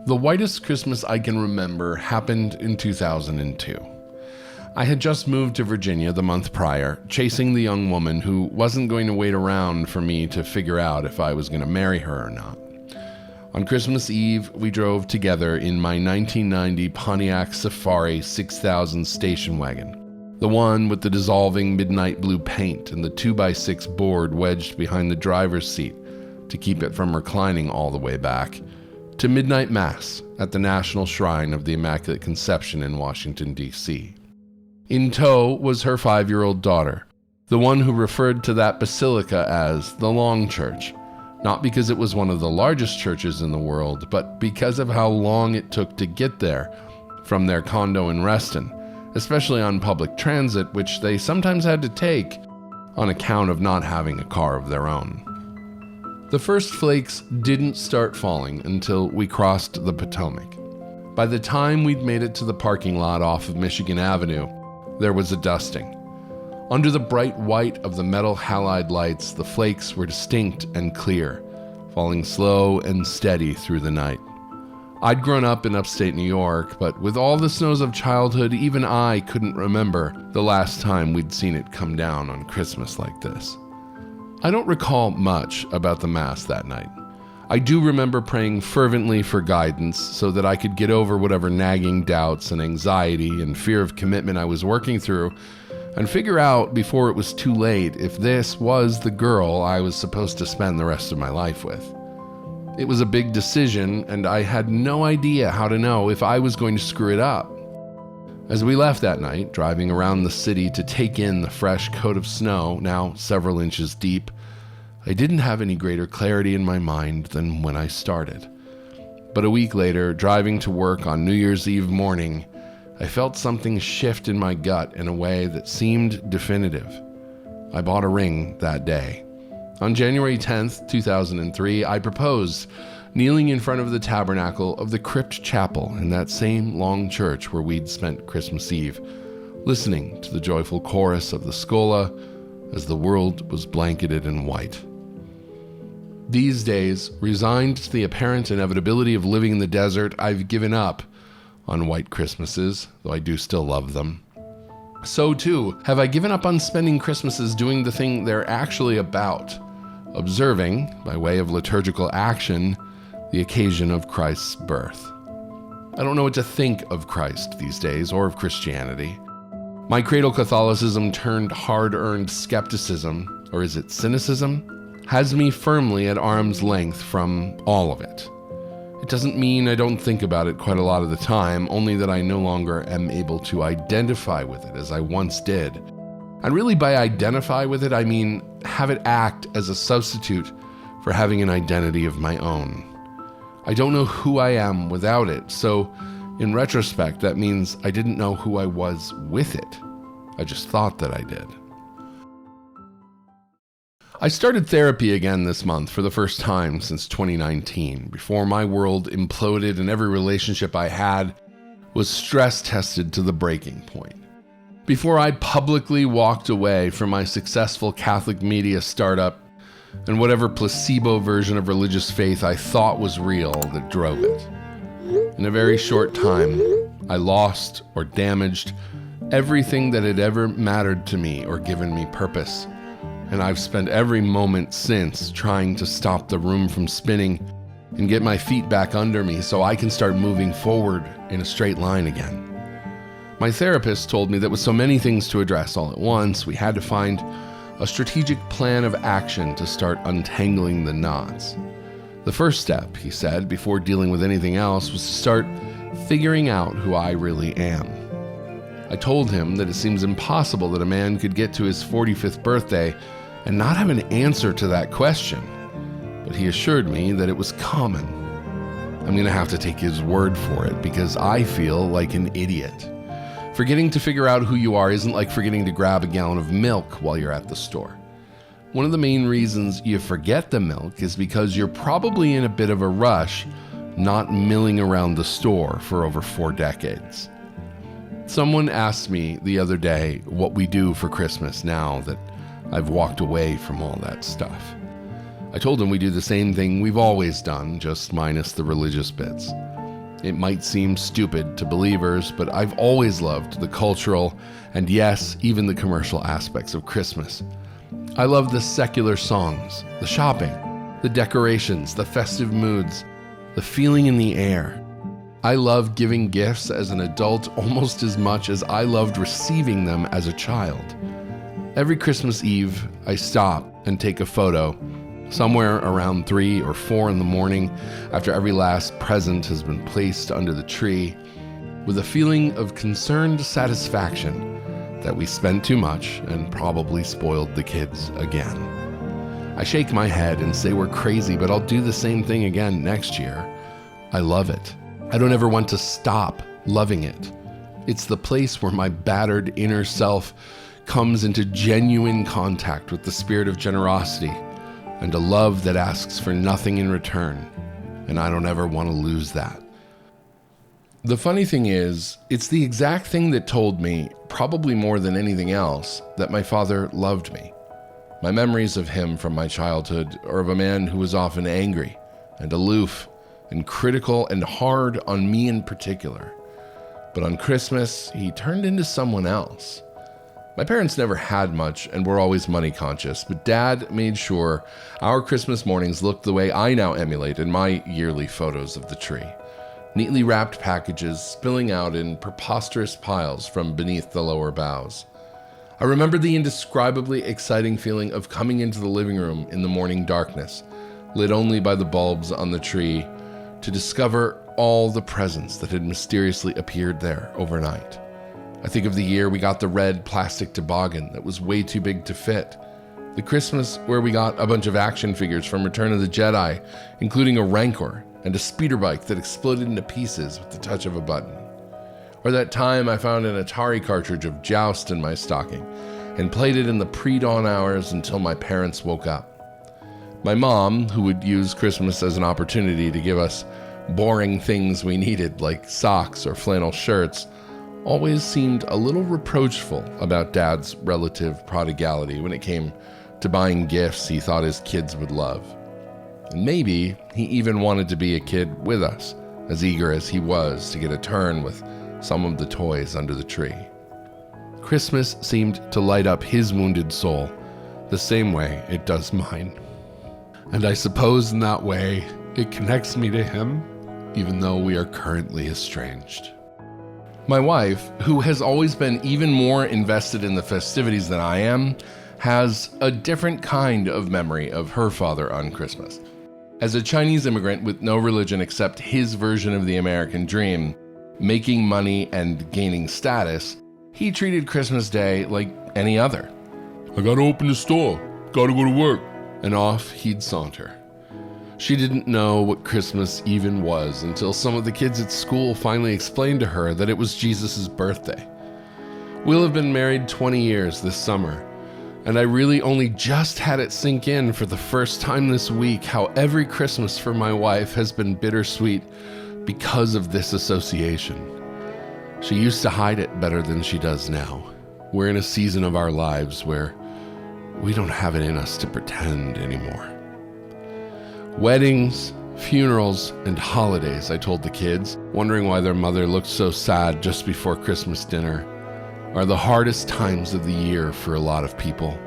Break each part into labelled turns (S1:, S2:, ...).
S1: The whitest Christmas I can remember happened in 2002. I had just moved to Virginia the month prior, chasing the young woman who wasn't going to wait around for me to figure out if I was going to marry her or not. On Christmas Eve, we drove together in my 1990 Pontiac Safari 6000 station wagon, the one with the dissolving midnight blue paint and the 2x6 board wedged behind the driver's seat to keep it from reclining all the way back, to midnight mass at the National Shrine of the Immaculate Conception in Washington, D.C. In tow was her 5-year-old daughter, the one who referred to that basilica as the Long Church, not because it was one of the largest churches in the world, but because of how long it took to get there from their condo in Reston, especially on public transit, which they sometimes had to take on account of not having a car of their own. The first flakes didn't start falling until we crossed the Potomac. By the time we'd made it to the parking lot off of Michigan Avenue, there was a dusting. Under the bright white of the metal halide lights, the flakes were distinct and clear, falling slow and steady through the night. I'd grown up in upstate New York, but with all the snows of childhood, even I couldn't remember the last time we'd seen it come down on Christmas like this. I don't recall much about the Mass that night. I do remember praying fervently for guidance so that I could get over whatever nagging doubts and anxiety and fear of commitment I was working through and figure out before it was too late if this was the girl I was supposed to spend the rest of my life with. It was a big decision, and I had no idea how to know if I was going to screw it up. As we left that night, driving around the city to take in the fresh coat of snow, now several inches deep, I didn't have any greater clarity in my mind than when I started. But a week later, driving to work on New Year's Eve morning, I felt something shift in my gut in a way that seemed definitive. I bought a ring that day. On January 10th, 2003, I proposed, kneeling in front of the tabernacle of the crypt chapel in that same long church where we'd spent Christmas Eve, listening to the joyful chorus of the Scola as the world was blanketed in white. These days, resigned to the apparent inevitability of living in the desert, I've given up on white Christmases, though I do still love them. So too, have I given up on spending Christmases doing the thing they're actually about, observing, by way of liturgical action, the occasion of Christ's birth. I don't know what to think of Christ these days, or of Christianity. My cradle Catholicism turned hard-earned skepticism, or is it cynicism, has me firmly at arm's length from all of it. It doesn't mean I don't think about it quite a lot of the time, only that I no longer am able to identify with it as I once did. And really by identify with it, I mean have it act as a substitute for having an identity of my own. I don't know who I am without it, so in retrospect, that means I didn't know who I was with it. I just thought that I did. I started therapy again this month for the first time since 2019, before my world imploded and every relationship I had was stress tested to the breaking point. Before I publicly walked away from my successful Catholic media startup and whatever placebo version of religious faith I thought was real that drove it. In a very short time, I lost or damaged everything that had ever mattered to me or given me purpose. And I've spent every moment since trying to stop the room from spinning and get my feet back under me so I can start moving forward in a straight line again. My therapist told me that with so many things to address all at once, we had to find a strategic plan of action to start untangling the knots. The first step, he said, before dealing with anything else, was to start figuring out who I really am. I told him that it seems impossible that a man could get to his 45th birthday and not have an answer to that question, but he assured me that it was common. I'm going to have to take his word for it because I feel like an idiot. Forgetting to figure out who you are isn't like forgetting to grab a gallon of milk while you're at the store. One of the main reasons you forget the milk is because you're probably in a bit of a rush, not milling around the store for over 4 decades. Someone asked me the other day what we do for Christmas now that I've walked away from all that stuff. I told him we do the same thing we've always done, just minus the religious bits. It might seem stupid to believers, but I've always loved the cultural and, yes, even the commercial aspects of Christmas. I love the secular songs, the shopping, the decorations, the festive moods, the feeling in the air. I love giving gifts as an adult almost as much as I loved receiving them as a child. Every Christmas Eve, I stop and take a photo, somewhere around 3 or 4 in the morning, after every last present has been placed under the tree, with a feeling of concerned satisfaction that we spent too much and probably spoiled the kids again. I shake my head and say we're crazy, but I'll do the same thing again next year. I love it. I don't ever want to stop loving it. It's the place where my battered inner self comes into genuine contact with the spirit of generosity and a love that asks for nothing in return, and I don't ever want to lose that. The funny thing is, it's the exact thing that told me, probably more than anything else, that my father loved me. My memories of him from my childhood are of a man who was often angry and aloof and critical and hard on me in particular. But on Christmas, he turned into someone else. My parents never had much and were always money conscious, but Dad made sure our Christmas mornings looked the way I now emulate in my yearly photos of the tree. Neatly wrapped packages spilling out in preposterous piles from beneath the lower boughs. I remember the indescribably exciting feeling of coming into the living room in the morning darkness, lit only by the bulbs on the tree, to discover all the presents that had mysteriously appeared there overnight. I think of the year we got the red plastic toboggan that was way too big to fit. The Christmas where we got a bunch of action figures from Return of the Jedi, including a Rancor and a speeder bike that exploded into pieces with the touch of a button. Or that time I found an Atari cartridge of Joust in my stocking and played it in the pre-dawn hours until my parents woke up. My mom, who would use Christmas as an opportunity to give us boring things we needed like socks or flannel shirts, always seemed a little reproachful about Dad's relative prodigality when it came to buying gifts he thought his kids would love. And maybe he even wanted to be a kid with us, as eager as he was to get a turn with some of the toys under the tree. Christmas seemed to light up his wounded soul the same way it does mine. And I suppose in that way, it connects me to him, even though we are currently estranged. My wife, who has always been even more invested in the festivities than I am, has a different kind of memory of her father on Christmas. As a Chinese immigrant with no religion except his version of the American dream, making money and gaining status, he treated Christmas Day like any other. I gotta open the store, gotta go to work, and off he'd saunter. She didn't know what Christmas even was until some of the kids at school finally explained to her that it was Jesus' birthday. We'll have been married 20 years this summer, and I really only just had it sink in for the first time this week how every Christmas for my wife has been bittersweet because of this association. She used to hide it better than she does now. We're in a season of our lives where we don't have it in us to pretend anymore. Weddings, funerals, and holidays, I told the kids, wondering why their mother looked so sad just before Christmas dinner, are the hardest times of the year for a lot of people.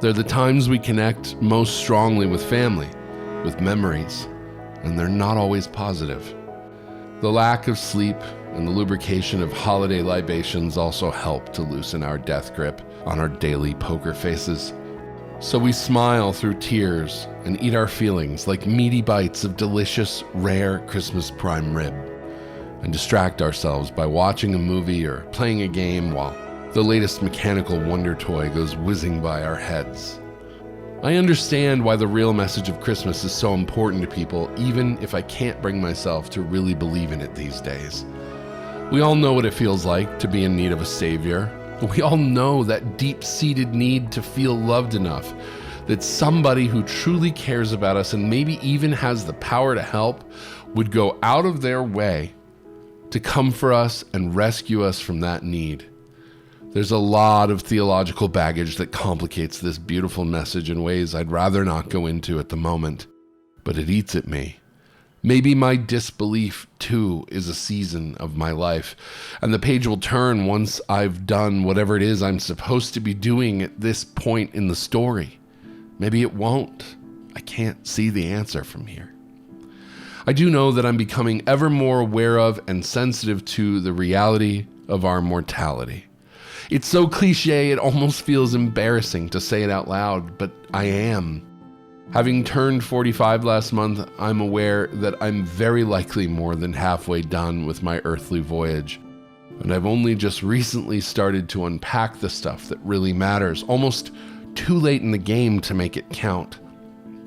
S1: They're the times we connect most strongly with family, with memories, and they're not always positive. The lack of sleep and the lubrication of holiday libations also help to loosen our death grip on our daily poker faces. So we smile through tears and eat our feelings like meaty bites of delicious, rare Christmas prime rib, and distract ourselves by watching a movie or playing a game while the latest mechanical wonder toy goes whizzing by our heads. I understand why the real message of Christmas is so important to people, even if I can't bring myself to really believe in it these days. We all know what it feels like to be in need of a savior. We all know that deep-seated need to feel loved enough that somebody who truly cares about us and maybe even has the power to help would go out of their way to come for us and rescue us from that need. There's a lot of theological baggage that complicates this beautiful message in ways I'd rather not go into at the moment, but it eats at me Maybe my disbelief, too, is a season of my life, and the page will turn once I've done whatever it is I'm supposed to be doing at this point in the story. Maybe it won't. I can't see the answer from here. I do know that I'm becoming ever more aware of and sensitive to the reality of our mortality. It's so cliche, it almost feels embarrassing to say it out loud, but I am. Having turned 45 last month, I'm aware that I'm very likely more than halfway done with my earthly voyage. And I've only just recently started to unpack the stuff that really matters, almost too late in the game to make it count.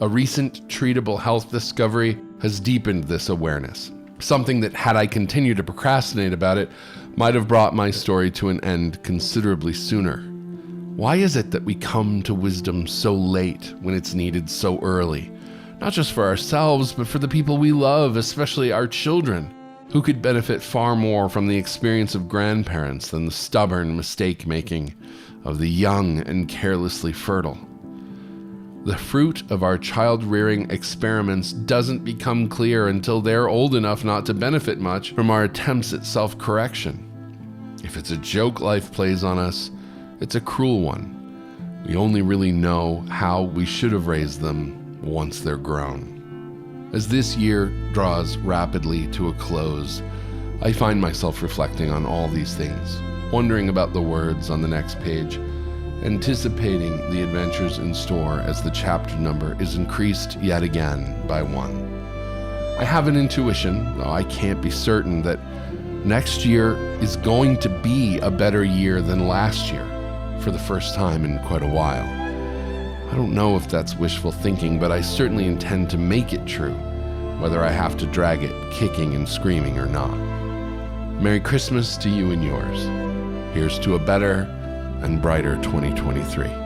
S1: A recent treatable health discovery has deepened this awareness, something that, had I continued to procrastinate about it, might have brought my story to an end considerably sooner. Why is it that we come to wisdom so late when it's needed so early? Not just for ourselves, but for the people we love, especially our children, who could benefit far more from the experience of grandparents than the stubborn mistake-making of the young and carelessly fertile. The fruit of our child-rearing experiments doesn't become clear until they're old enough not to benefit much from our attempts at self-correction. If it's a joke life plays on us, it's a cruel one. We only really know how we should have raised them once they're grown. As this year draws rapidly to a close, I find myself reflecting on all these things, wondering about the words on the next page, anticipating the adventures in store as the chapter number is increased yet again by 1. I have an intuition, though I can't be certain, that next year is going to be a better year than last year, for the first time in quite a while. I don't know if that's wishful thinking, but I certainly intend to make it true, whether I have to drag it kicking and screaming or not. Merry Christmas to you and yours. Here's to a better and brighter 2023.